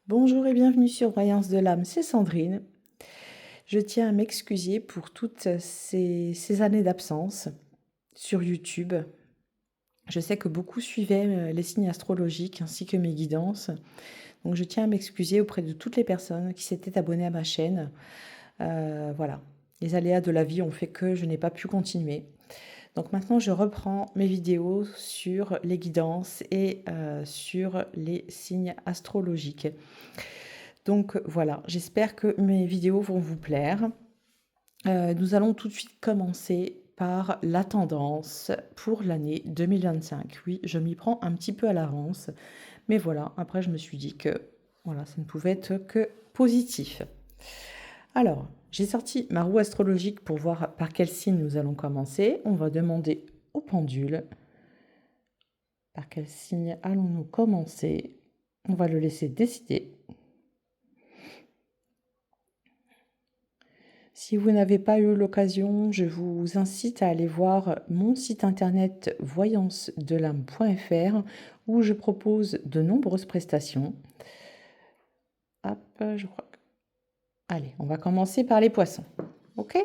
Bonjour et bienvenue sur Voyance de l'âme, c'est Sandrine. Je tiens à m'excuser pour toutes ces années d'absence sur YouTube. Je sais que beaucoup suivaient les signes astrologiques ainsi que mes guidances. Donc je tiens à m'excuser auprès de toutes les personnes qui s'étaient abonnées à ma chaîne. Voilà, les aléas de la vie ont fait que je n'ai pas pu continuer. Donc maintenant, je reprends mes vidéos sur les guidances et sur les signes astrologiques. Donc voilà, j'espère que mes vidéos vont vous plaire. Nous allons tout de suite commencer par la tendance pour l'année 2025. Oui, je m'y prends un petit peu à l'avance, mais voilà, après je me suis dit que voilà, ça ne pouvait être que positif. Alors, j'ai sorti ma roue astrologique pour voir par quel signe nous allons commencer. On va demander au pendule par quel signe allons-nous commencer. On va le laisser décider. Si vous n'avez pas eu l'occasion, je vous incite à aller voir mon site internet voyancedelame.fr où je propose de nombreuses prestations. Hop, je crois que... Allez, on va commencer par les poissons. OK?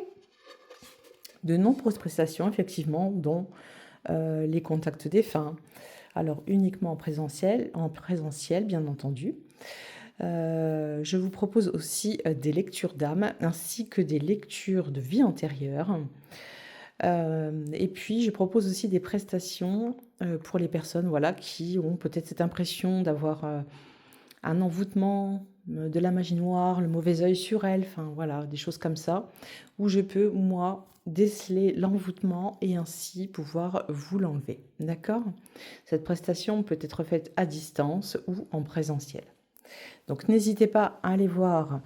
De nombreuses prestations, effectivement, dont les contacts défunts. Alors, uniquement en présentiel, bien entendu. Je vous propose aussi des lectures d'âme ainsi que des lectures de vie antérieure. Et puis, je propose aussi des prestations pour les personnes voilà, qui ont peut-être cette impression d'avoir un envoûtement, de la magie noire, le mauvais œil sur elles, enfin voilà, des choses comme ça, où je peux, moi, déceler l'envoûtement et ainsi pouvoir vous l'enlever. D'accord? Cette prestation peut être faite à distance ou en présentiel. Donc n'hésitez pas à aller voir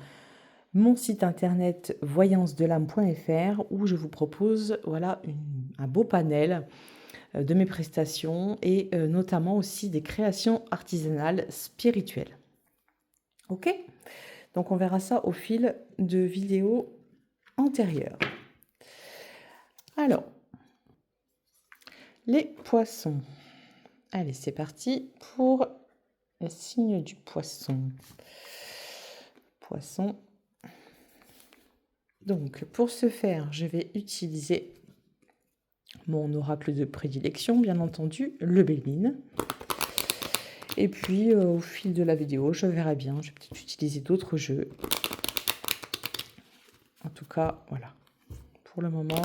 mon site internet voyancedelame.fr où je vous propose voilà, un beau panel de mes prestations et notamment aussi des créations artisanales spirituelles. Ok? Donc on verra ça au fil de vidéos antérieures. Alors, les poissons. Allez, c'est parti pour le signe du poisson. Poisson. Donc, pour ce faire, je vais utiliser mon oracle de prédilection, bien entendu, le Béline. Et puis, au fil de la vidéo, je verrai bien. Je vais peut-être utiliser d'autres jeux. En tout cas, voilà. Pour le moment,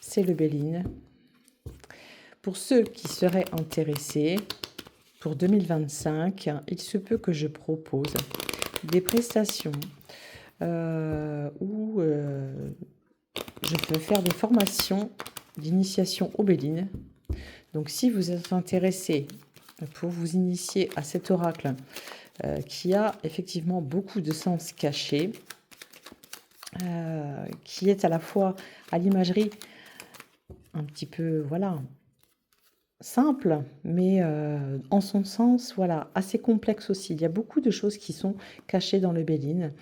c'est le Béline. Pour ceux qui seraient intéressés, pour 2025, il se peut que je propose des prestations où je peux faire des formations d'initiation au Béline. Donc si vous êtes intéressé pour vous initier à cet oracle qui a effectivement beaucoup de sens caché, qui est à la fois à l'imagerie un petit peu, voilà, simple, mais en son sens, voilà, assez complexe aussi. Il y a beaucoup de choses qui sont cachées dans le Béline.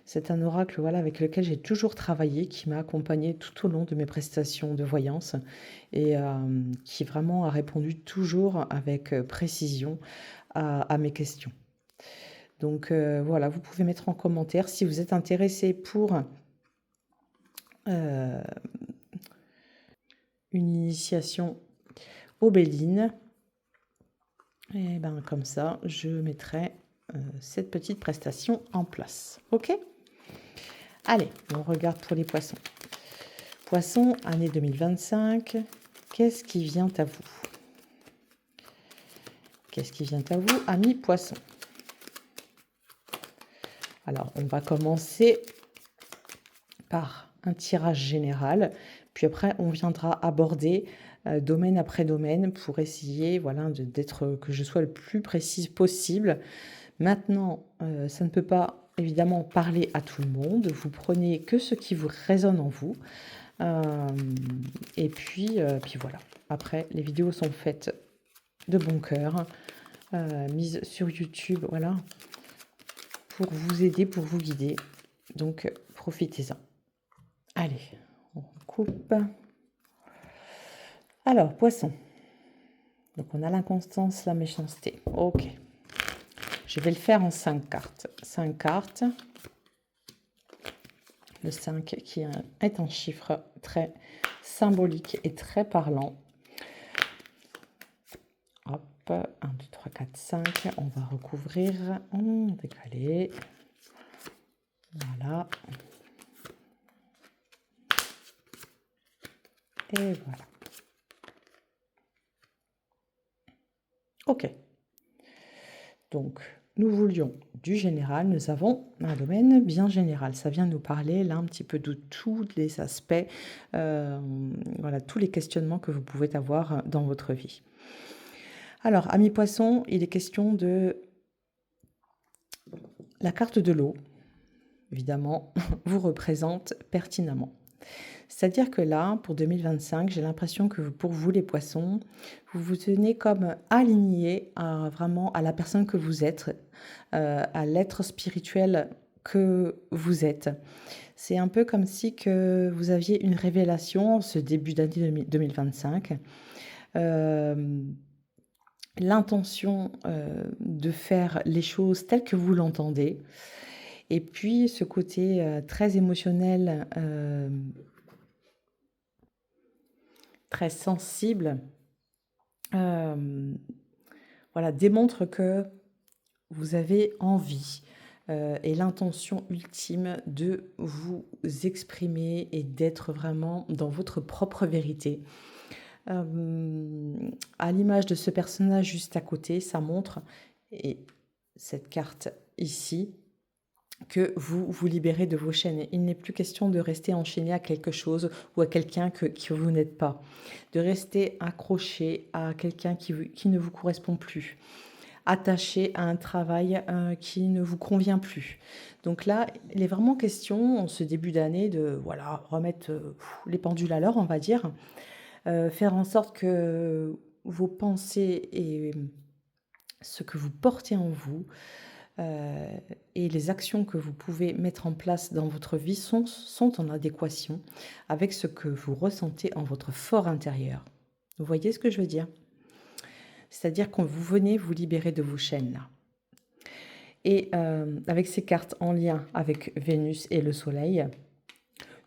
C'est un oracle voilà, avec lequel j'ai toujours travaillé, qui m'a accompagné tout au long de mes prestations de voyance et qui vraiment a répondu toujours avec précision à mes questions. Donc voilà, vous pouvez mettre en commentaire si vous êtes intéressé pour une initiation au Béline. Et ben comme ça, je mettrai cette petite prestation en place. Ok? Allez, on regarde pour les poissons. Poissons, année 2025. Qu'est-ce qui vient à vous? Qu'est-ce qui vient à vous, amis poissons? Alors, on va commencer par un tirage général, puis après, on viendra aborder domaine après domaine pour essayer voilà, que je sois le plus précise possible. Maintenant, ça ne peut pas évidemment parler à tout le monde. Vous prenez que ce qui vous résonne en vous. Et puis voilà. Après, les vidéos sont faites de bon cœur, mises sur YouTube, voilà, pour vous aider, pour vous guider. Donc, profitez-en. Allez, on coupe. Alors, poisson. Donc, on a l'inconstance, la méchanceté. Ok. Je vais le faire en 5 cartes. 5 cartes. Le 5 qui est un chiffre très symbolique et très parlant. Hop, 1, 2, 3, 4, 5. On va recouvrir en décalé. Voilà. Et voilà. OK. Donc, nous voulions du général. Nous avons un domaine bien général. Ça vient nous parler là un petit peu de tous les aspects, voilà, tous les questionnements que vous pouvez avoir dans votre vie. Alors, amis poissons, il est question de la carte de l'eau, évidemment, vous représente pertinemment. C'est-à-dire que là, pour 2025, j'ai l'impression que pour vous, les poissons, vous vous tenez comme alignés vraiment à la personne que vous êtes, à l'être spirituel que vous êtes. C'est un peu comme si que vous aviez une révélation en ce début d'année 2025. L'intention de faire les choses telles que vous l'entendez. Et puis ce côté très émotionnel, très sensible, voilà, démontre que vous avez envie et l'intention ultime de vous exprimer et d'être vraiment dans votre propre vérité. À l'image de ce personnage juste à côté, ça montre, et cette carte ici, que vous vous libérez de vos chaînes. Il n'est plus question de rester enchaîné à quelque chose ou à quelqu'un que vous n'êtes pas. De rester accroché à quelqu'un qui ne vous correspond plus. Attaché à un travail qui ne vous convient plus. Donc là, il est vraiment question, en ce début d'année, de voilà, remettre les pendules à l'heure, on va dire. Faire en sorte que vos pensées et ce que vous portez en vous et les actions que vous pouvez mettre en place dans votre vie sont en adéquation avec ce que vous ressentez en votre fort intérieur. Vous voyez ce que je veux dire? C'est-à-dire quand vous venez vous libérer de vos chaînes là. Et avec ces cartes en lien avec Vénus et le Soleil,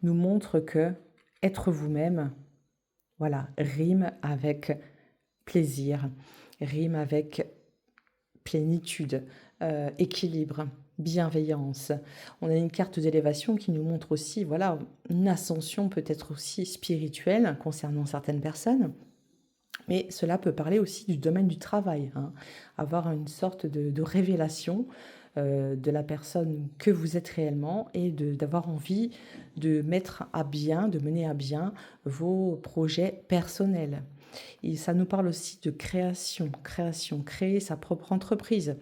nous montre que être vous-même, voilà, rime avec plaisir, rime avec plénitude, équilibre, bienveillance. On a une carte d'élévation qui nous montre aussi, voilà, une ascension peut-être aussi spirituelle concernant certaines personnes. Mais cela peut parler aussi du domaine du travail, hein. Avoir une sorte de révélation de la personne que vous êtes réellement et d'avoir envie de mettre à bien, de mener à bien vos projets personnels. Et ça nous parle aussi de création, créer sa propre entreprise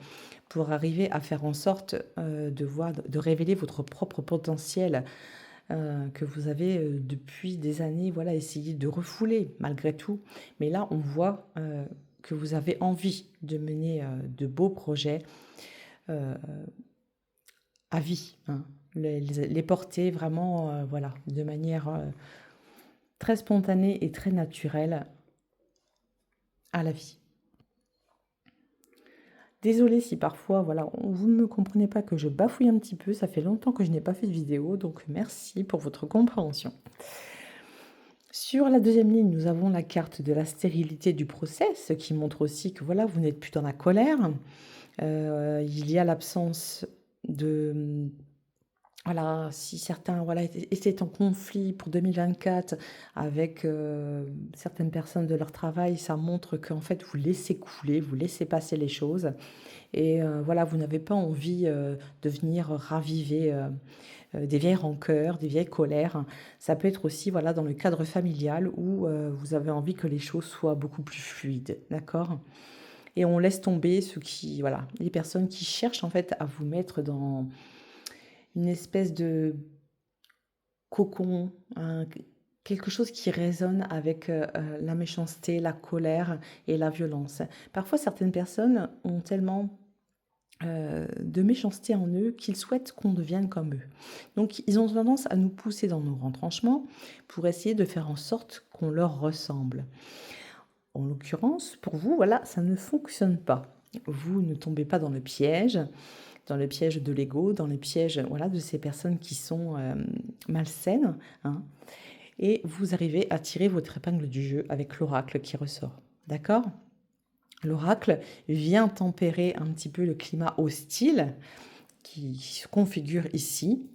pour arriver à faire en sorte de révéler votre propre potentiel que vous avez depuis des années, voilà, essayé de refouler malgré tout. Mais là, on voit que vous avez envie de mener de beaux projets à vie, hein. Les porter vraiment, voilà, de manière très spontanée et très naturelle à la vie. Désolée si parfois, voilà, vous ne me comprenez pas, que je bafouille un petit peu. Ça fait longtemps que je n'ai pas fait de vidéo, donc merci pour votre compréhension. Sur la deuxième ligne, nous avons la carte de la stérilité du process, ce qui montre aussi que voilà, vous n'êtes plus dans la colère. Il y a l'absence de... Voilà, si certains voilà, étaient en conflit pour 2024 avec certaines personnes de leur travail, ça montre qu'en fait, vous laissez couler, vous laissez passer les choses. Et voilà, vous n'avez pas envie de venir raviver des vieilles rancœurs, des vieilles colères. Ça peut être aussi voilà, dans le cadre familial où vous avez envie que les choses soient beaucoup plus fluides, d'accord? Et on laisse tomber voilà, les personnes qui cherchent en fait à vous mettre dans une espèce de cocon, quelque chose qui résonne avec la méchanceté, la colère et la violence. Parfois, certaines personnes ont tellement de méchanceté en eux qu'ils souhaitent qu'on devienne comme eux. Donc, ils ont tendance à nous pousser dans nos retranchements pour essayer de faire en sorte qu'on leur ressemble. En l'occurrence, pour vous, voilà, ça ne fonctionne pas. vous ne tombez pas dans le piège de l'ego, dans le piège voilà, de ces personnes qui sont malsaines, hein, et vous arrivez à tirer votre épingle du jeu avec l'oracle qui ressort. D'accord? L'oracle vient tempérer un petit peu le climat hostile qui se configure ici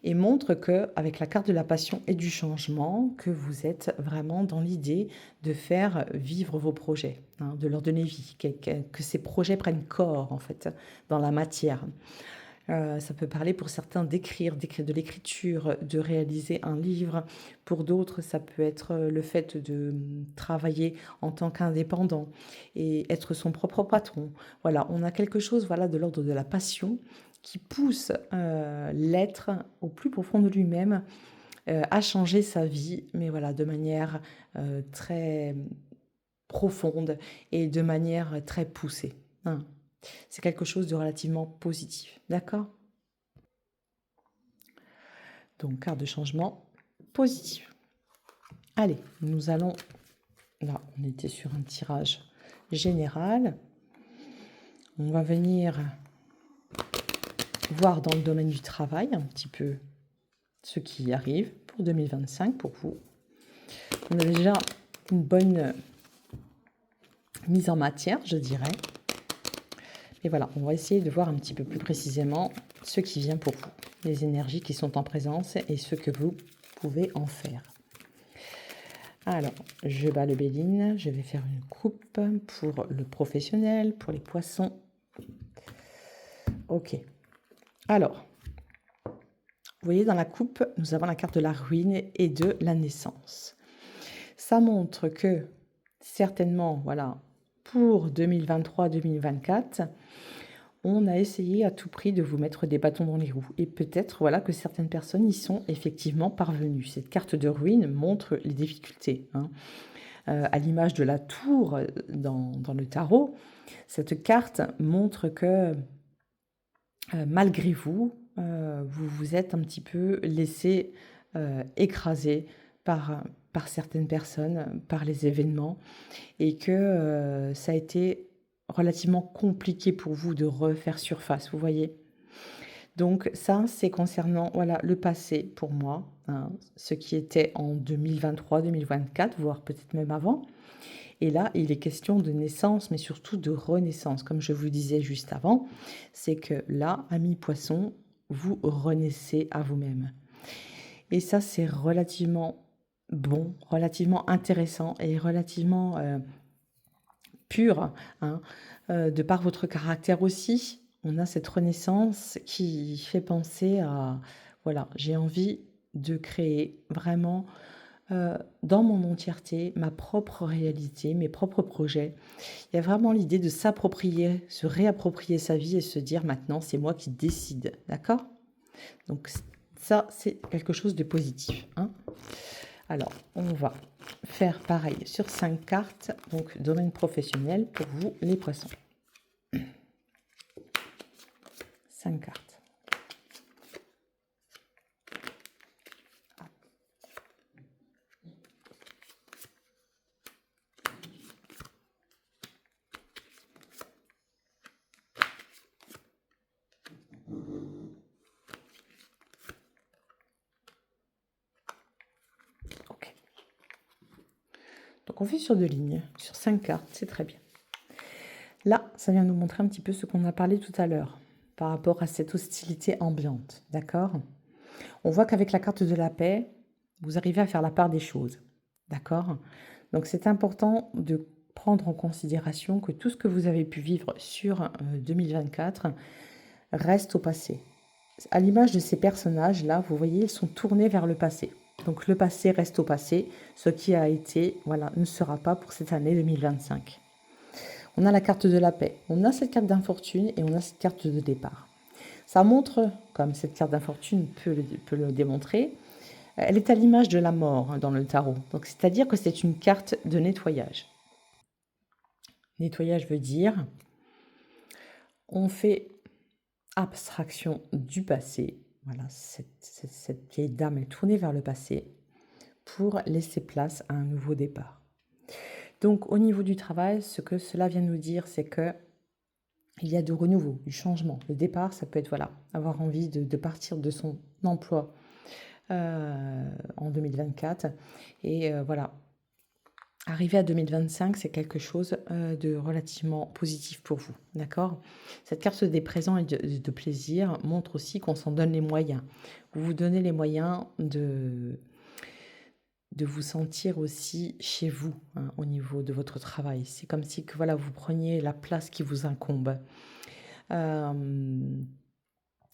et montre que avec la carte de la passion et du changement, que vous êtes vraiment dans l'idée de faire vivre vos projets, hein, de leur donner vie, que ces projets prennent corps en fait dans la matière. Ça peut parler pour certains d'écrire de l'écriture, de réaliser un livre. Pour d'autres, ça peut être le fait de travailler en tant qu'indépendant et être son propre patron. Voilà, on a quelque chose voilà, de l'ordre de la passion qui pousse l'être au plus profond de lui-même à changer sa vie, mais voilà, de manière très profonde et de manière très poussée, hein. C'est quelque chose de relativement positif, d'accord? Donc, carte de changement positif. Allez, nous allons... Là, on était sur un tirage général. On va venir voir dans le domaine du travail un petit peu ce qui arrive pour 2025 pour vous. On a déjà une bonne mise en matière, je dirais. Et voilà, on va essayer de voir un petit peu plus précisément ce qui vient pour vous, les énergies qui sont en présence et ce que vous pouvez en faire. Alors, je bats le béline, je vais faire une coupe pour le professionnel, pour les poissons. Ok. Alors, vous voyez dans la coupe, nous avons la carte de la ruine et de la naissance. Ça montre que, certainement, voilà, pour 2023-2024, on a essayé à tout prix de vous mettre des bâtons dans les roues. Et peut-être voilà, que certaines personnes y sont effectivement parvenues. Cette carte de ruine montre les difficultés, hein. À l'image de la tour dans le tarot, cette carte montre que malgré vous, vous vous êtes un petit peu laissé écraser par certaines personnes, par les événements, et que ça a été relativement compliqué pour vous de refaire surface, vous voyez. Donc ça, c'est concernant voilà, le passé pour moi, hein, ce qui était en 2023-2024, voire peut-être même avant. Et là, il est question de naissance, mais surtout de renaissance. Comme je vous disais juste avant, c'est que là, ami poisson, vous renaissez à vous-même. Et ça, c'est relativement bon, relativement intéressant et relativement pur, hein, de par votre caractère aussi. On a cette renaissance qui fait penser à, voilà, j'ai envie de créer vraiment dans mon entièreté ma propre réalité, mes propres projets. Il y a vraiment l'idée de s'approprier, se réapproprier sa vie et se dire maintenant c'est moi qui décide, d'accord? Donc ça c'est quelque chose de positif, hein. Alors on va faire pareil sur 5 cartes, donc domaine professionnel pour vous les poissons. 5 cartes. Ok. Donc on fait sur 2 lignes, sur 5 cartes, c'est très bien. Là, ça vient nous montrer un petit peu ce qu'on a parlé tout à l'heure par rapport à cette hostilité ambiante, d'accord? On voit qu'avec la carte de la paix, vous arrivez à faire la part des choses, d'accord? Donc c'est important de prendre en considération que tout ce que vous avez pu vivre sur 2024 reste au passé. À l'image de ces personnages-là, vous voyez, ils sont tournés vers le passé. Donc le passé reste au passé. Ce qui a été, voilà, ne sera pas pour cette année 2025. On a la carte de la paix, on a cette carte d'infortune et on a cette carte de départ. Ça montre, comme cette carte d'infortune peut le démontrer, elle est à l'image de la mort dans le tarot. Donc c'est-à-dire que c'est une carte de nettoyage. Nettoyage veut dire on fait abstraction du passé. Voilà, cette vieille dame est tournée vers le passé pour laisser place à un nouveau départ. Donc au niveau du travail, ce que cela vient nous dire, c'est que il y a du renouveau, du changement. Le départ, ça peut être, voilà, avoir envie de partir de son emploi en 2024. Et voilà, arriver à 2025, c'est quelque chose de relativement positif pour vous, d'accord? Cette carte des présents et de plaisir montre aussi qu'on s'en donne les moyens. Vous vous donnez les moyens de vous sentir aussi chez vous, hein, au niveau de votre travail. C'est comme si que, voilà, vous preniez la place qui vous incombe. Euh,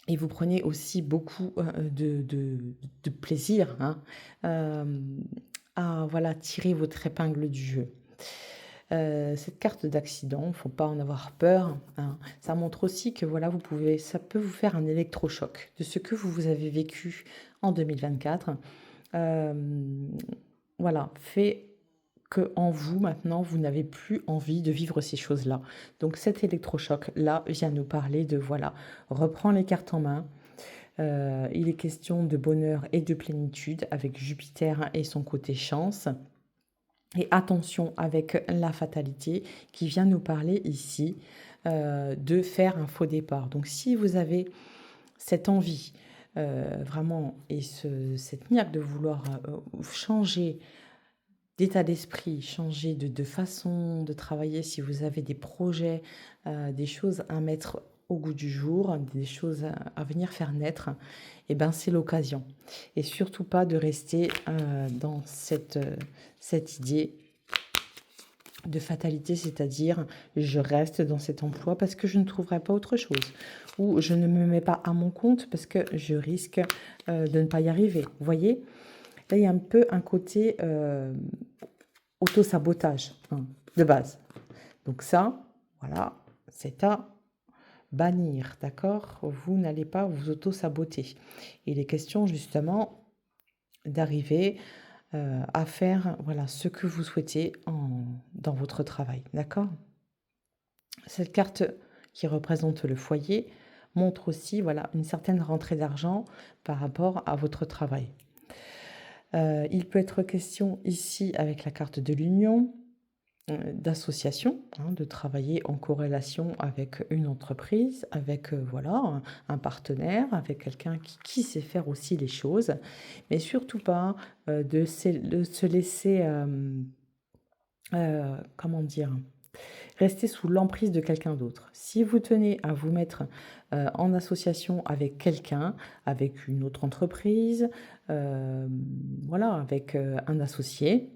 et vous prenez aussi beaucoup de plaisir, hein, euh, à voilà, tirer votre épingle du jeu. Cette carte d'accident, il ne faut pas en avoir peur, hein. Ça montre aussi que voilà, ça peut vous faire un électrochoc de ce que vous avez vécu en 2024. Euh, voilà, fait que en vous maintenant, vous n'avez plus envie de vivre ces choses-là. Donc cet électrochoc-là vient nous parler de voilà, reprends les cartes en main. Il est question de bonheur et de plénitude avec Jupiter et son côté chance. Et attention avec la fatalité qui vient nous parler ici de faire un faux départ. Donc si vous avez cette envie vraiment et cette niaque de vouloir changer d'état d'esprit, changer de façon de travailler, si vous avez des projets, des choses à mettre au goût du jour, des choses à venir faire naître, et ben c'est l'occasion. Et surtout pas de rester dans cette idée de fatalité, c'est-à-dire je reste dans cet emploi parce que je ne trouverai pas autre chose, ou je ne me mets pas à mon compte parce que je risque de ne pas y arriver. Vous voyez, là il y a un peu un côté auto-sabotage, hein, de base. Donc ça, voilà, c'est à bannir, d'accord? Vous n'allez pas vous auto-saboter. Il est question justement d'arriver à faire voilà, ce que vous souhaitez dans votre travail, d'accord? Cette carte qui représente le foyer montre aussi voilà, une certaine rentrée d'argent par rapport à votre travail. Il peut être question ici avec la carte de l'union, d'association, hein, de travailler en corrélation avec une entreprise, avec voilà, un partenaire, avec quelqu'un qui sait faire aussi les choses, mais surtout pas de se laisser, comment dire, rester sous l'emprise de quelqu'un d'autre. Si vous tenez à vous mettre en association avec quelqu'un, avec une autre entreprise, euh, voilà, avec un associé,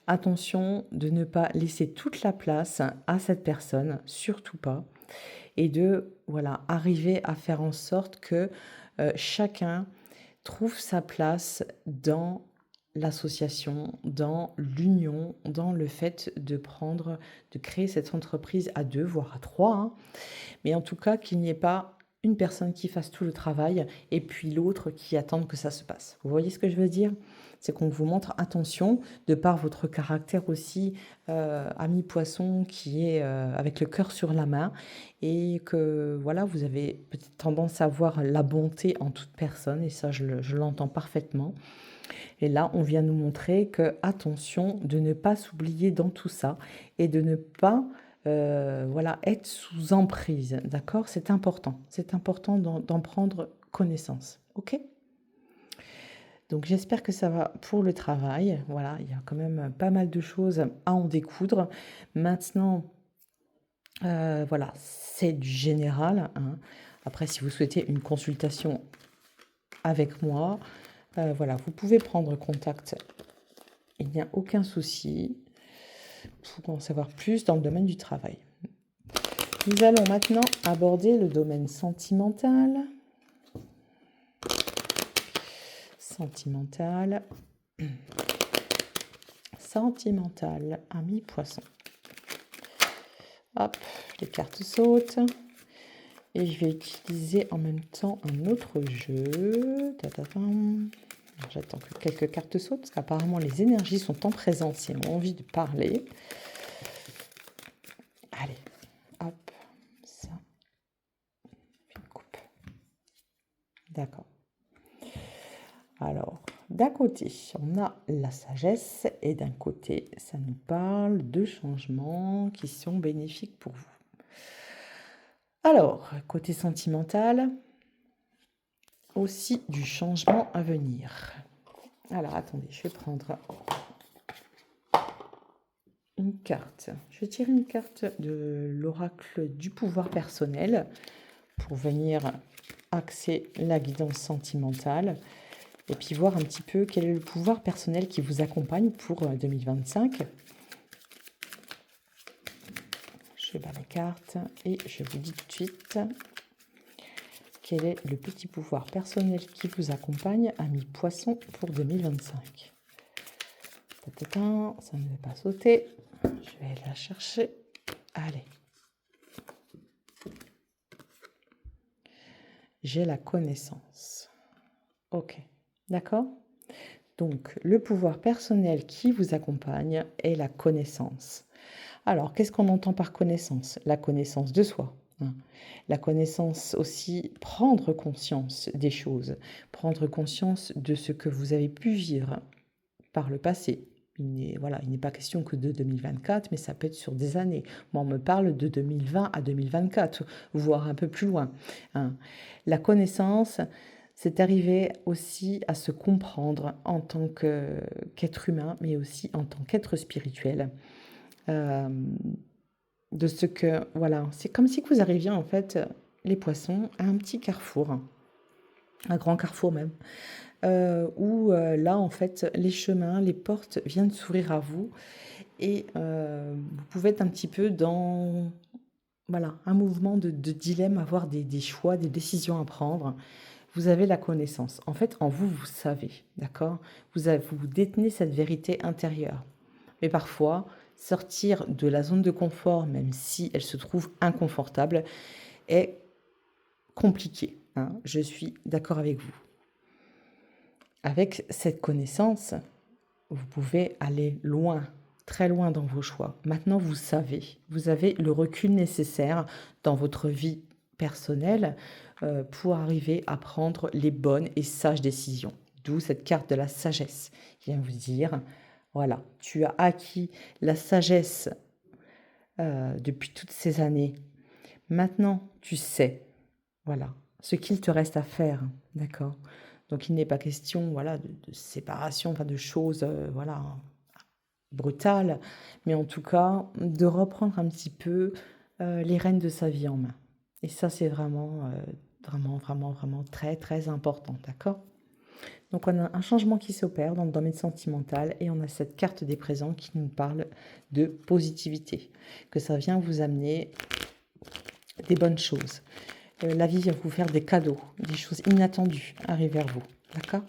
attention de ne pas laisser toute la place à cette personne, surtout pas, et de voilà, arriver à faire en sorte que chacun trouve sa place dans l'association, dans l'union, dans le fait de créer cette entreprise à deux, voire à trois, hein. Mais en tout cas qu'il n'y ait pas une personne qui fasse tout le travail et puis l'autre qui attende que ça se passe. Vous voyez ce que je veux dire? C'est qu'on vous montre attention, de par votre caractère aussi, ami poisson, qui est avec le cœur sur la main, et que voilà, vous avez peut-être tendance à voir la bonté en toute personne, et ça je l'entends parfaitement. Et là, on vient nous montrer que attention de ne pas s'oublier dans tout ça et de ne pas voilà, être sous emprise. D'accord? C'est important. C'est important d'en prendre connaissance. OK? Donc j'espère que ça va pour le travail. Voilà, il y a quand même pas mal de choses à en découdre. Maintenant, voilà, c'est du général, hein. Après, si vous souhaitez une consultation avec moi, voilà, vous pouvez prendre contact. Il n'y a aucun souci pour en savoir plus dans le domaine du travail. Nous allons maintenant aborder le domaine sentimental. Sentimental. Sentimental, ami poisson. Hop, les cartes sautent. Et je vais utiliser en même temps un autre jeu. J'attends que quelques cartes sautent parce qu'apparemment les énergies sont en présence et ont envie de parler. Allez, hop, ça. Une coupe. D'accord. Alors, d'un côté, on a la sagesse et d'un côté, ça nous parle de changements qui sont bénéfiques pour vous. Alors, côté sentimental, aussi du changement à venir. Alors, attendez, je vais prendre une carte. Je vais tirer une carte de l'oracle du pouvoir personnel pour venir axer la guidance sentimentale et puis voir un petit peu quel est le pouvoir personnel qui vous accompagne pour 2025. Je bats les cartes et je vous dis tout de suite quel est le petit pouvoir personnel qui vous accompagne, ami Poisson, pour 2025. Ça ne veut pas sauter. Je vais la chercher. Allez. J'ai la connaissance. Ok, d'accord? Donc, le pouvoir personnel qui vous accompagne est la connaissance. Alors, qu'est-ce qu'on entend par connaissance? La connaissance de soi. La connaissance aussi, prendre conscience des choses, prendre conscience de ce que vous avez pu vivre par le passé. Il n'est pas question que de 2024, mais ça peut être sur des années. Moi, on me parle de 2020 à 2024, voire un peu plus loin. La connaissance, c'est arriver aussi à se comprendre en tant qu'être humain, mais aussi en tant qu'être spirituel. De ce que, voilà, c'est comme si vous arriviez en fait, les poissons, à un petit carrefour, un grand carrefour même, où là en fait les chemins, les portes viennent s'ouvrir à vous et vous pouvez être un petit peu dans, voilà, un mouvement de dilemme, avoir des choix, des décisions à prendre. Vous avez la connaissance. En fait, en vous, vous savez, d'accord? Vous détenez cette vérité intérieure. Mais parfois, sortir de la zone de confort, même si elle se trouve inconfortable, est compliqué. Je suis d'accord avec vous. Avec cette connaissance, vous pouvez aller loin, très loin dans vos choix. Maintenant, vous savez, vous avez le recul nécessaire dans votre vie personnelle pour arriver à prendre les bonnes et sages décisions. D'où cette carte de la sagesse qui vient vous dire, voilà, tu as acquis la sagesse depuis toutes ces années. Maintenant, tu sais, voilà, ce qu'il te reste à faire, d'accord? Donc, il n'est pas question, voilà, de séparation, enfin, de choses, voilà, brutales, mais en tout cas, de reprendre un petit peu les rênes de sa vie en main. Et ça, c'est vraiment, vraiment très, très important, d'accord? Donc, on a un changement qui s'opère dans le domaine sentimental et on a cette carte des présents qui nous parle de positivité, que ça vient vous amener des bonnes choses. La vie vient vous faire des cadeaux, des choses inattendues arrivent vers vous, d'accord?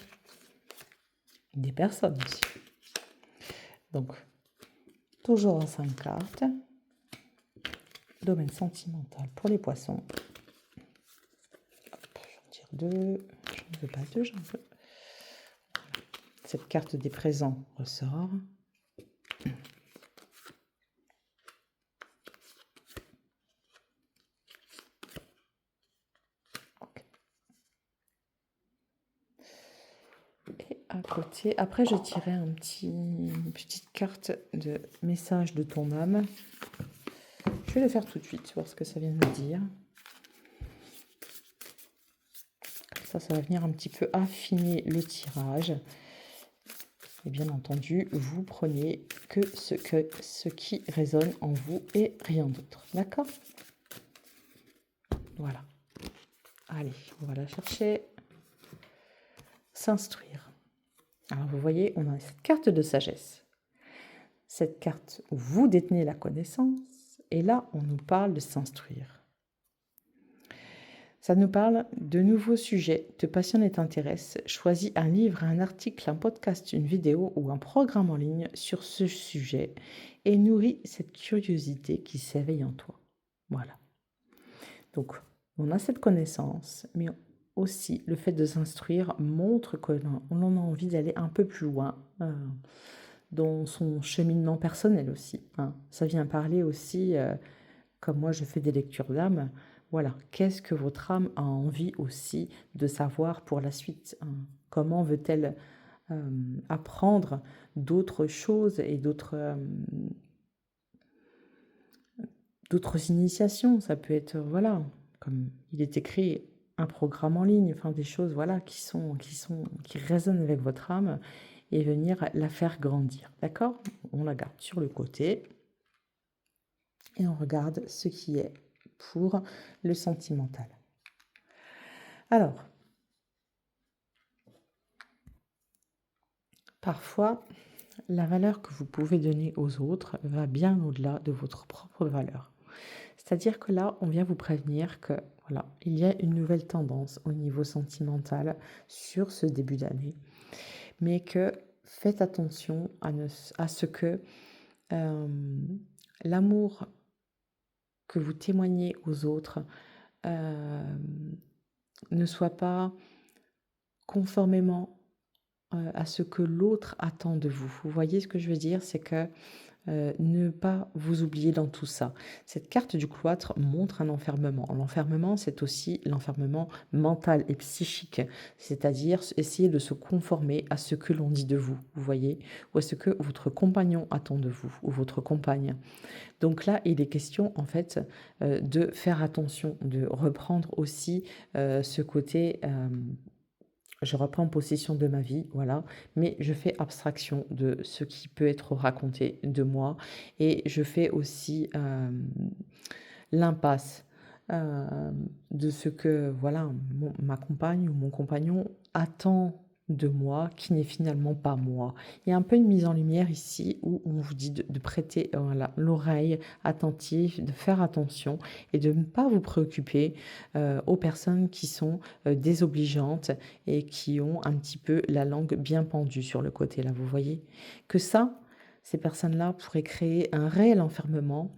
Des personnes aussi. Donc, toujours en 5 cartes. Domaine sentimental pour les poissons. Hop, j'en tire 2. Je ne veux pas 2, j'en veux. Cette carte des présents ressort. Okay. Et à côté, après je tirais une petite carte de message de ton âme. Je vais le faire tout de suite, voir ce que ça vient de me dire. Comme ça va venir un petit peu affiner le tirage. Et bien entendu, vous prenez que ce qui résonne en vous et rien d'autre. D'accord? Voilà. Allez, on va la chercher. S'instruire. Alors vous voyez, on a cette carte de sagesse. Cette carte où vous détenez la connaissance. Et là, on nous parle de s'instruire. Ça nous parle de nouveaux sujets, te passionne et t'intéresse. Choisis un livre, un article, un podcast, une vidéo ou un programme en ligne sur ce sujet et nourris cette curiosité qui s'éveille en toi. Voilà. Donc, on a cette connaissance, mais aussi le fait de s'instruire montre qu'on en a envie d'aller un peu plus loin dans son cheminement personnel aussi. Ça vient parler aussi, comme moi je fais des lectures d'âme, voilà, qu'est-ce que votre âme a envie aussi de savoir pour la suite? Comment veut-elle apprendre d'autres choses et d'autres initiations? Ça peut être, voilà, comme il est écrit, un programme en ligne, enfin des choses voilà, qui résonnent avec votre âme et venir la faire grandir. D'accord? On la garde sur le côté et on regarde ce qui est pour le sentimental. Alors, parfois, la valeur que vous pouvez donner aux autres va bien au-delà de votre propre valeur. C'est-à-dire que là, on vient vous prévenir que voilà, il y a une nouvelle tendance au niveau sentimental sur ce début d'année, mais que faites attention à ce que euh, l'amour que vous témoignez aux autres euh, ne soit pas conformément à ce que l'autre attend de vous. Vous voyez ce que je veux dire? C'est que ne pas vous oublier dans tout ça. Cette carte du cloître montre un enfermement. L'enfermement, c'est aussi l'enfermement mental et psychique, c'est-à-dire essayer de se conformer à ce que l'on dit de vous, vous voyez, ou à ce que votre compagnon attend de vous, ou votre compagne. Donc là, il est question, en fait, de faire attention, de reprendre aussi ce côté je reprends possession de ma vie, voilà, mais je fais abstraction de ce qui peut être raconté de moi et je fais aussi l'impasse de ce que, voilà, ma compagne ou mon compagnon attend de moi qui n'est finalement pas moi. Il y a un peu une mise en lumière ici où on vous dit de prêter voilà, l'oreille attentive, de faire attention et de ne pas vous préoccuper aux personnes qui sont désobligeantes et qui ont un petit peu la langue bien pendue sur le côté, là, vous voyez? Que ça, ces personnes-là pourraient créer un réel enfermement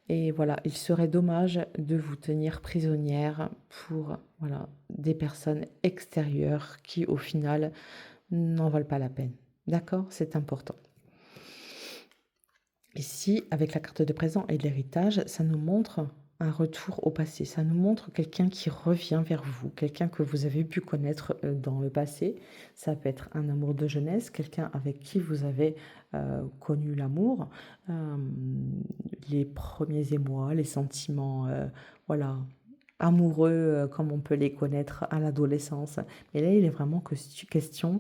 et voilà, il serait dommage de vous tenir prisonnière pour voilà, des personnes extérieures qui, au final, n'en valent pas la peine. D'accord? C'est important. Ici, avec la carte de présent et de l'héritage, ça nous montre un retour au passé. Ça nous montre quelqu'un qui revient vers vous, quelqu'un que vous avez pu connaître dans le passé. Ça peut être un amour de jeunesse, quelqu'un avec qui vous avez connu l'amour, euh, les premiers émois, les sentiments, voilà, amoureux comme on peut les connaître à l'adolescence. Mais là, il est vraiment question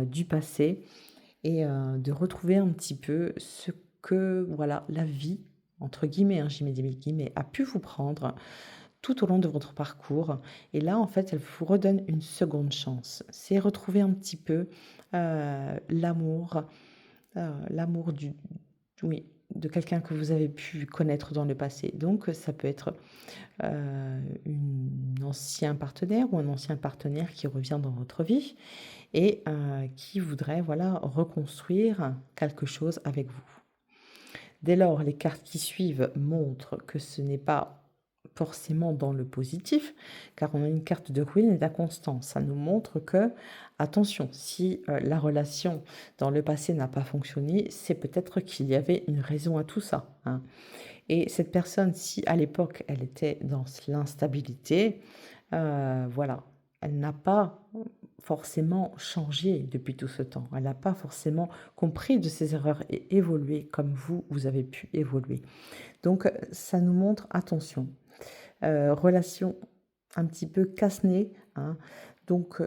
du passé et de retrouver un petit peu ce que voilà la vie, entre guillemets, hein, j'y mets des guillemets, a pu vous prendre tout au long de votre parcours. Et là, en fait, elle vous redonne une seconde chance. C'est retrouver un petit peu l'amour oui, de quelqu'un que vous avez pu connaître dans le passé. Donc, ça peut être un ancien partenaire ou un ancien partenaire qui revient dans votre vie et qui voudrait voilà, reconstruire quelque chose avec vous. Dès lors, les cartes qui suivent montrent que ce n'est pas forcément dans le positif, car on a une carte de ruine et d'inconstance. Ça nous montre que, attention, si la relation dans le passé n'a pas fonctionné, c'est peut-être qu'il y avait une raison à tout ça, hein. Et cette personne, si à l'époque elle était dans l'instabilité, voilà, elle n'a pas forcément changé depuis tout ce temps. Elle n'a pas forcément compris de ses erreurs et évolué comme vous, vous avez pu évoluer. Donc, ça nous montre, attention, relation un petit peu casse-nez, hein. Donc,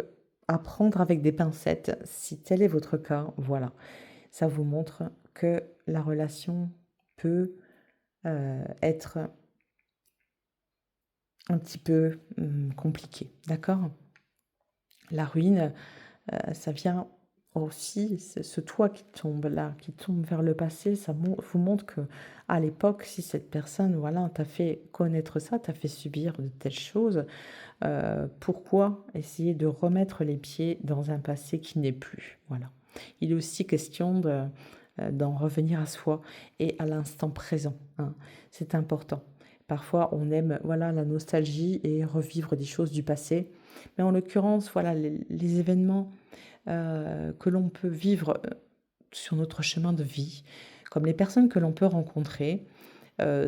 à prendre avec des pincettes, si tel est votre cas, voilà. Ça vous montre que la relation peut être un petit peu compliquée, d'accord? La ruine, ça vient aussi, ce toit qui tombe là, qui tombe vers le passé, ça vous montre que à l'époque, si cette personne, voilà, t'a fait connaître ça, t'a fait subir de telles choses, pourquoi essayer de remettre les pieds dans un passé qui n'est plus? Voilà. Il est aussi question d'en revenir à soi et à l'instant présent, hein. C'est important. Parfois, on aime voilà, la nostalgie et revivre des choses du passé. Mais en l'occurrence, voilà, les événements que l'on peut vivre sur notre chemin de vie, comme les personnes que l'on peut rencontrer,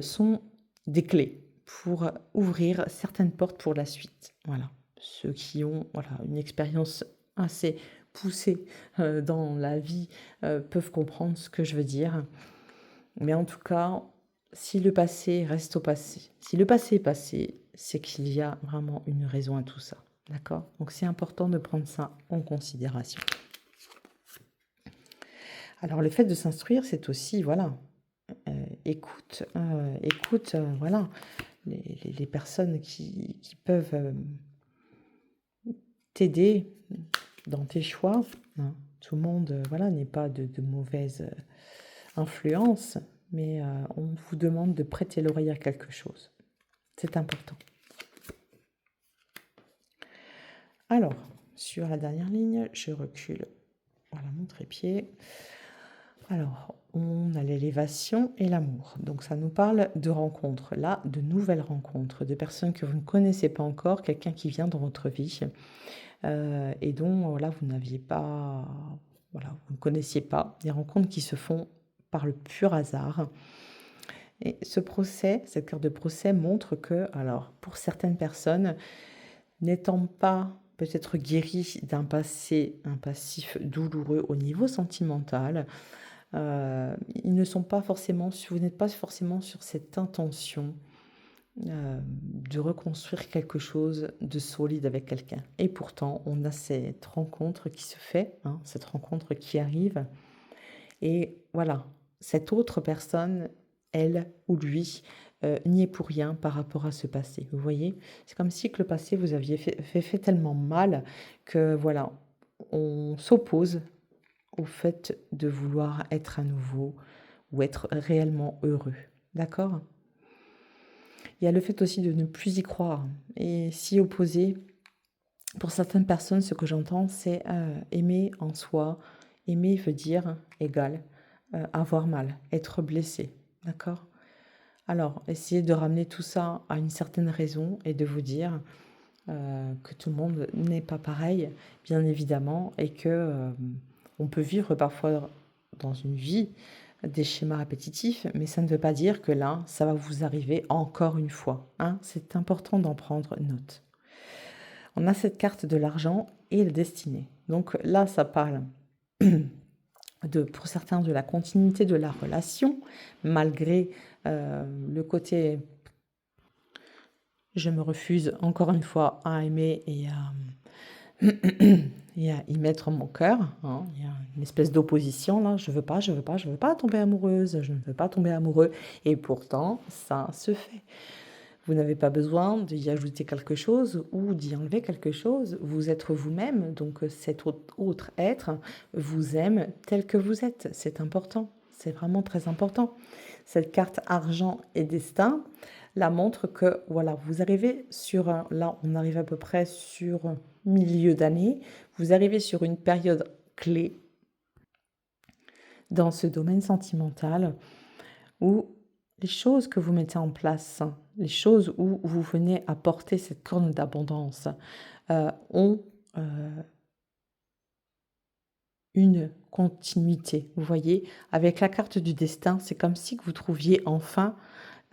sont des clés pour ouvrir certaines portes pour la suite. Voilà. Ceux qui ont voilà, une expérience assez poussée dans la vie peuvent comprendre ce que je veux dire. Mais en tout cas, si le passé reste au passé, si le passé est passé, c'est qu'il y a vraiment une raison à tout ça. D'accord? Donc c'est important de prendre ça en considération. Alors le fait de s'instruire, c'est aussi, voilà, écoute, voilà, les personnes qui peuvent t'aider dans tes choix. Hein. Tout le monde, voilà, n'est pas de mauvaise influence, mais on vous demande de prêter l'oreille à quelque chose. C'est important. Alors, sur la dernière ligne, je recule. Voilà mon trépied. Alors, on a l'élévation et l'amour. Donc, ça nous parle de rencontres, là, de nouvelles rencontres, de personnes que vous ne connaissez pas encore, quelqu'un qui vient dans votre vie et dont, voilà, vous n'aviez pas, voilà, vous ne connaissiez pas. Des rencontres qui se font par le pur hasard. Et ce procès, cette carte de procès montre que, alors, pour certaines personnes, n'étant pas peut-être guéries d'un passé, un passif douloureux au niveau sentimental, ils ne sont pas forcément, vous n'êtes pas forcément sur cette intention de reconstruire quelque chose de solide avec quelqu'un. Et pourtant, on a cette rencontre qui se fait, hein, cette rencontre qui arrive. Et voilà, cette autre personne, elle ou lui, n'y est pour rien par rapport à ce passé. Vous voyez? C'est comme si que le passé vous aviez fait tellement mal que voilà, on s'oppose au fait de vouloir être à nouveau ou être réellement heureux. D'accord? Il y a le fait aussi de ne plus y croire et s'y opposer. Pour certaines personnes, ce que j'entends, c'est aimer en soi. Aimer veut dire égal, avoir mal, être blessé. D'accord? Alors, essayez de ramener tout ça à une certaine raison et de vous dire que tout le monde n'est pas pareil, bien évidemment, et que on peut vivre parfois dans une vie des schémas répétitifs, mais ça ne veut pas dire que là, ça va vous arriver encore une fois. Hein. C'est important d'en prendre note. On a cette carte de l'argent et la destinée. Donc là, ça parle pour certains de la continuité de la relation, malgré le côté je me refuse encore une fois à aimer et à y mettre mon cœur. Hein. Il y a une espèce d'opposition là. Je veux pas, je veux pas, je veux pas tomber amoureuse, je ne veux pas tomber amoureux. Et pourtant, ça se fait. Vous n'avez pas besoin d'y ajouter quelque chose ou d'y enlever quelque chose. Vous êtes vous-même, donc cet autre être vous aime tel que vous êtes. C'est important, c'est vraiment très important. Cette carte argent et destin la montre que, voilà, vous arrivez sur là, on arrive à peu près sur milieu d'année, vous arrivez sur une période clé dans ce domaine sentimental où les choses que vous mettez en place, les choses où vous venez apporter cette corne d'abondance, ont une continuité. Vous voyez, avec la carte du destin, c'est comme si que vous trouviez enfin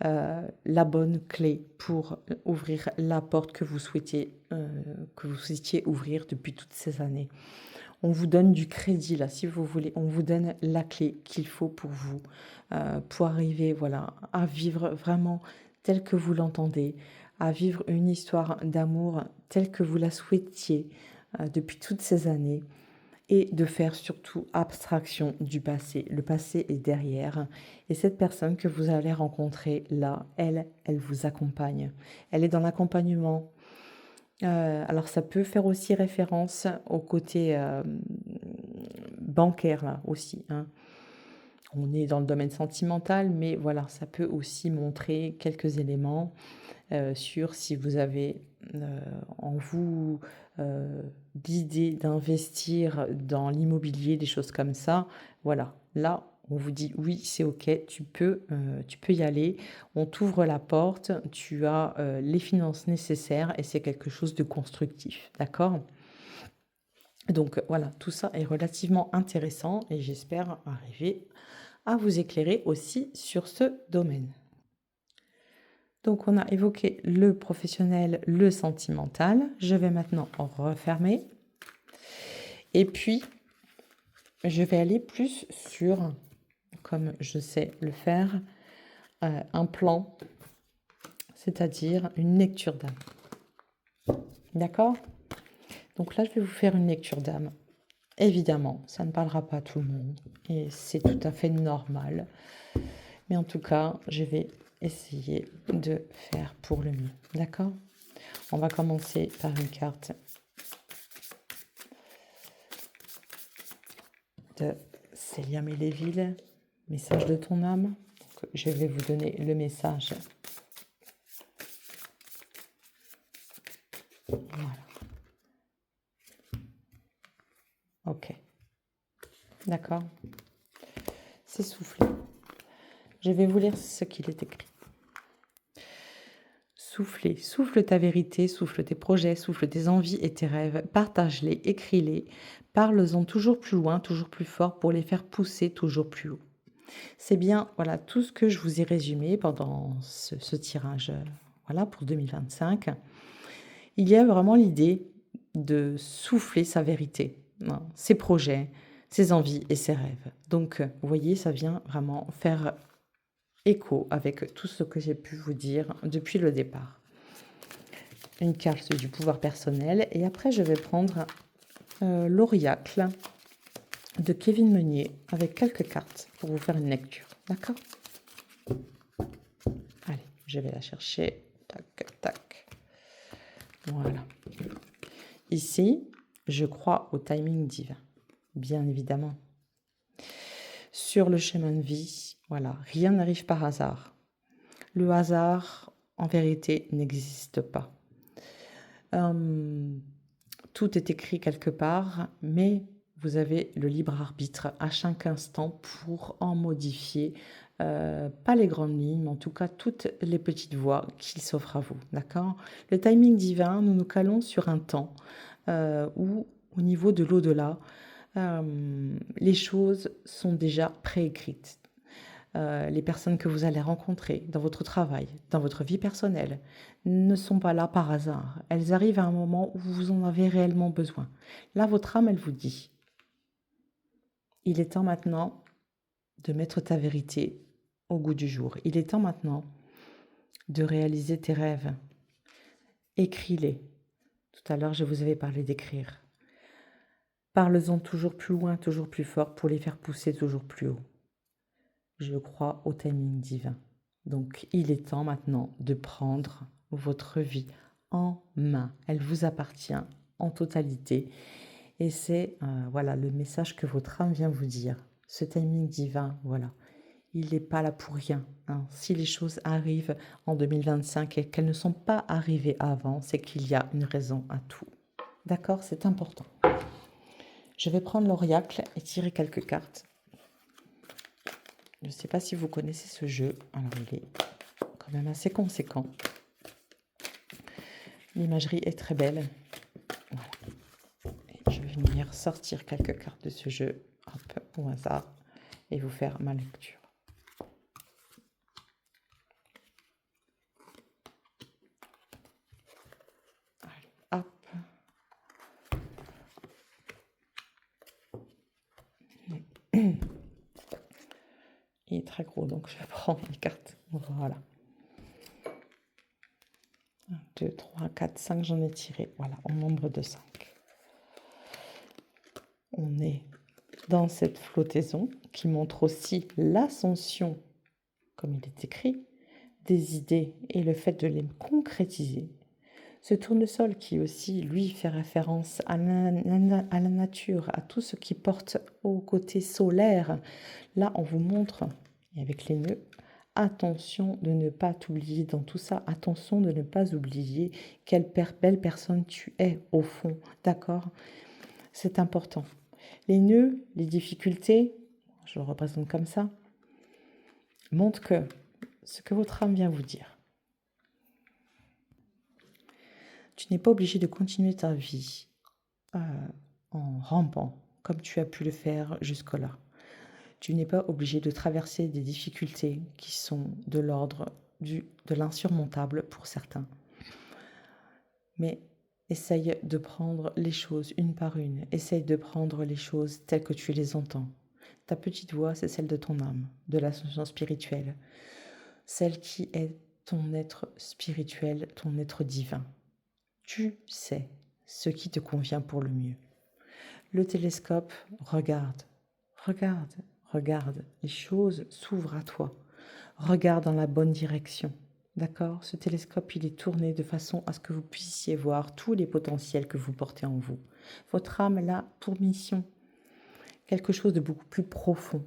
la bonne clé pour ouvrir la porte que vous souhaitiez ouvrir depuis toutes ces années. On vous donne du crédit là, si vous voulez. On vous donne la clé qu'il faut pour vous, pour arriver, voilà, à vivre vraiment tel que vous l'entendez, à vivre une histoire d'amour telle que vous la souhaitiez depuis toutes ces années, et de faire surtout abstraction du passé. Le passé est derrière. Et cette personne que vous allez rencontrer là, elle vous accompagne. Elle est dans l'accompagnement. Alors ça peut faire aussi référence au côté bancaire là aussi. Hein. On est dans le domaine sentimental, mais voilà, ça peut aussi montrer quelques éléments sur si vous avez en vous d'idées d'investir dans l'immobilier, des choses comme ça. Voilà, là, on vous dit oui, c'est OK, tu peux y aller. On t'ouvre la porte, tu as les finances nécessaires et c'est quelque chose de constructif. D'accord? Donc voilà, tout ça est relativement intéressant et j'espère arriver à vous éclairer aussi sur ce domaine. Donc on a évoqué le professionnel, le sentimental. Je vais maintenant en refermer. Et puis, je vais aller plus sur, comme je sais le faire, un plan c'est-à-dire une lecture d'âme. D'accord? Donc là, je vais vous faire une lecture d'âme. Évidemment, ça ne parlera pas à tout le monde et c'est tout à fait normal. Mais en tout cas, je vais essayer de faire pour le mieux. D'accord? On va commencer par une carte de Célia Méléville, message de ton âme. Donc, je vais vous donner le message. Voilà. Ok. D'accord. C'est soufflé. Je vais vous lire ce qu'il est écrit. Souffle, souffle ta vérité, souffle tes projets, souffle tes envies et tes rêves, partage-les, écris-les, parle-en toujours plus loin, toujours plus fort pour les faire pousser toujours plus haut. C'est bien, voilà, tout ce que je vous ai résumé pendant ce tirage, voilà, pour 2025. Il y a vraiment l'idée de souffler sa vérité, hein, ses projets, ses envies et ses rêves. Donc, vous voyez, ça vient vraiment faire écho avec tout ce que j'ai pu vous dire depuis le départ. Une carte du pouvoir personnel et après je vais prendre l'Auriacle de Kevin Meunier avec quelques cartes pour vous faire une lecture. D'accord? Allez, je vais la chercher. Tac, tac. Voilà. Ici, je crois au timing divin, bien évidemment. Sur le chemin de vie, voilà, rien n'arrive par hasard. Le hasard, en vérité, n'existe pas. Tout est écrit quelque part, mais vous avez le libre arbitre à chaque instant pour en modifier, pas les grandes lignes, mais en tout cas toutes les petites voies qui s'offrent à vous, d'accord? Le timing divin, nous nous calons sur un temps où, au niveau de l'au-delà, les choses sont déjà préécrites. Les personnes que vous allez rencontrer dans votre travail, dans votre vie personnelle, ne sont pas là par hasard. Elles arrivent à un moment où vous en avez réellement besoin. Là, votre âme, elle vous dit, il est temps maintenant de mettre ta vérité au goût du jour. Il est temps maintenant de réaliser tes rêves. Écris-les. Tout à l'heure, je vous avais parlé d'écrire. Parle-en toujours plus loin, toujours plus fort pour les faire pousser toujours plus haut. Je crois au timing divin. Donc, il est temps maintenant de prendre votre vie en main. Elle vous appartient en totalité. Et c'est voilà le message que votre âme vient vous dire. Ce timing divin, voilà, il n'est pas là pour rien, hein. Si les choses arrivent en 2025 et qu'elles ne sont pas arrivées avant, c'est qu'il y a une raison à tout. D'accord? C'est important. Je vais prendre l'Auriacle et tirer quelques cartes. Je ne sais pas si vous connaissez ce jeu. Alors, il est quand même assez conséquent. L'imagerie est très belle. Voilà. Et je vais venir sortir quelques cartes de ce jeu, hop, au hasard, et vous faire ma lecture. Allez, hop. Il est très gros, donc je vais prendre une carte. Voilà. 1, 2, 3, 4, 5, j'en ai tiré. Voilà, en nombre de 5. On est dans cette flottaison qui montre aussi l'ascension, comme il est écrit, des idées et le fait de les concrétiser. Ce tournesol qui aussi, lui, fait référence à la nature, à tout ce qui porte au côté solaire. Là, on vous montre, et avec les nœuds, attention de ne pas t'oublier dans tout ça. Attention de ne pas oublier quelle belle personne tu es au fond. D'accord? C'est important. Les nœuds, les difficultés, je le représente comme ça, montrent que ce que votre âme vient vous dire. Tu n'es pas obligé de continuer ta vie en rampant comme tu as pu le faire jusque-là. Tu n'es pas obligé de traverser des difficultés qui sont de l'ordre de l'insurmontable pour certains. Mais essaye de prendre les choses une par une. Essaye de prendre les choses telles que tu les entends. Ta petite voix, c'est celle de ton âme, de l'ascension spirituelle. Celle qui est ton être spirituel, ton être divin. Tu sais ce qui te convient pour le mieux. Le télescope, regarde, regarde, regarde. Les choses s'ouvrent à toi. Regarde dans la bonne direction. D'accord? Ce télescope, il est tourné de façon à ce que vous puissiez voir tous les potentiels que vous portez en vous. Votre âme a pour mission quelque chose de beaucoup plus profond.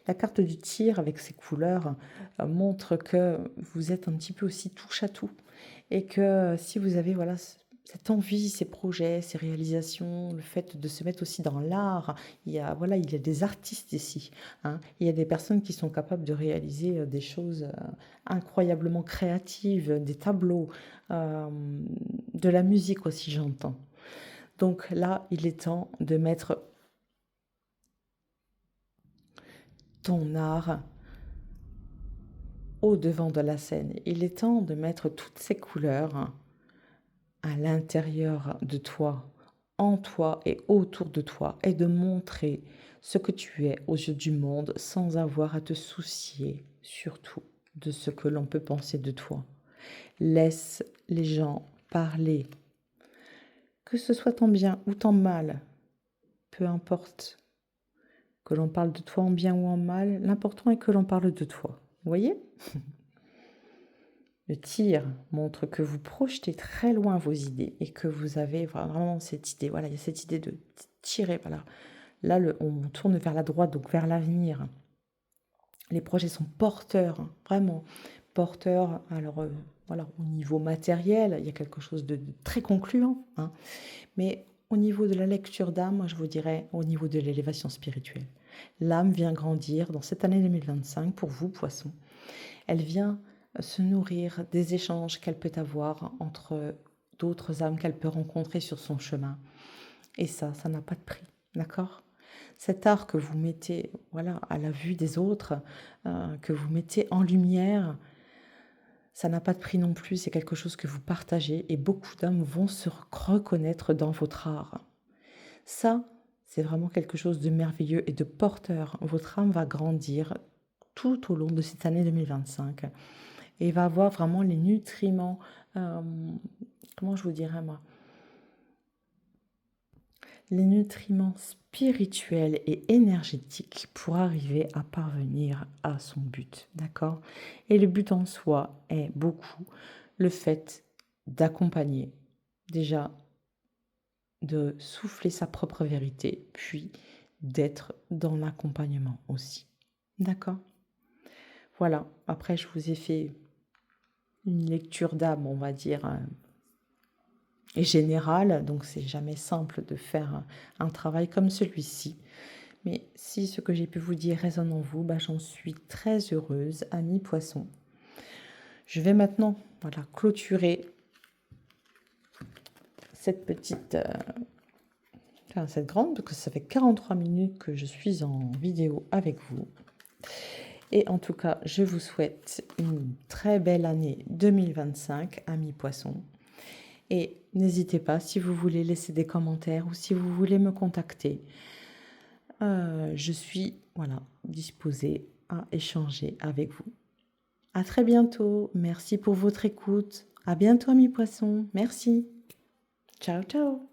La carte du tir avec ses couleurs montre que vous êtes un petit peu aussi touche à tout et que si vous avez voilà cette envie, ces projets, ces réalisations, le fait de se mettre aussi dans l'art, il y a des artistes ici, hein. Il y a des personnes qui sont capables de réaliser des choses incroyablement créatives, des tableaux, de la musique aussi j'entends. Donc là, il est temps de mettre ton art au devant de la scène. Il est temps de mettre toutes ces couleurs à l'intérieur de toi, en toi et autour de toi, et de montrer ce que tu es aux yeux du monde sans avoir à te soucier surtout de ce que l'on peut penser de toi. Laisse les gens parler, que ce soit tant bien ou tant mal, peu importe que l'on parle de toi en bien ou en mal, l'important est que l'on parle de toi. Vous voyez? Le tir montre que vous projetez très loin vos idées et que vous avez vraiment cette idée. Voilà, il y a cette idée de tirer. Voilà. Là, on tourne vers la droite, donc vers l'avenir. Les projets sont porteurs, hein, vraiment porteurs. Alors, voilà, au niveau matériel, il y a quelque chose de très concluant, hein. Mais au niveau de la lecture d'âme, moi, je vous dirais au niveau de l'élévation spirituelle. L'âme vient grandir dans cette année 2025 pour vous, poissons. Elle vient se nourrir des échanges qu'elle peut avoir entre d'autres âmes qu'elle peut rencontrer sur son chemin. Et ça n'a pas de prix, d'accord? Cet art que vous mettez voilà, à la vue des autres, que vous mettez en lumière, ça n'a pas de prix non plus, c'est quelque chose que vous partagez et beaucoup d'âmes vont se reconnaître dans votre art. Ça, c'est vraiment quelque chose de merveilleux et de porteur. Votre âme va grandir tout au long de cette année 2025 et va avoir vraiment les nutriments, comment je vous dirais moi, les nutriments spirituels et énergétiques pour arriver à parvenir à son but, d'accord? Et le but en soi est beaucoup le fait d'accompagner, déjà de souffler sa propre vérité, puis d'être dans l'accompagnement aussi, d'accord? Voilà, après je vous ai fait une lecture d'âme, on va dire, générale, donc c'est jamais simple de faire un travail comme celui-ci. Mais si ce que j'ai pu vous dire résonne en vous, j'en suis très heureuse, amis poissons. Je vais maintenant voilà, clôturer cette petite, cette grande, parce que ça fait 43 minutes que je suis en vidéo avec vous. Et en tout cas, je vous souhaite une très belle année 2025, amis poissons. Et n'hésitez pas, si vous voulez laisser des commentaires ou si vous voulez me contacter, je suis voilà, disposée à échanger avec vous. À très bientôt. Merci pour votre écoute. À bientôt, amis poissons. Merci. Ciao, ciao.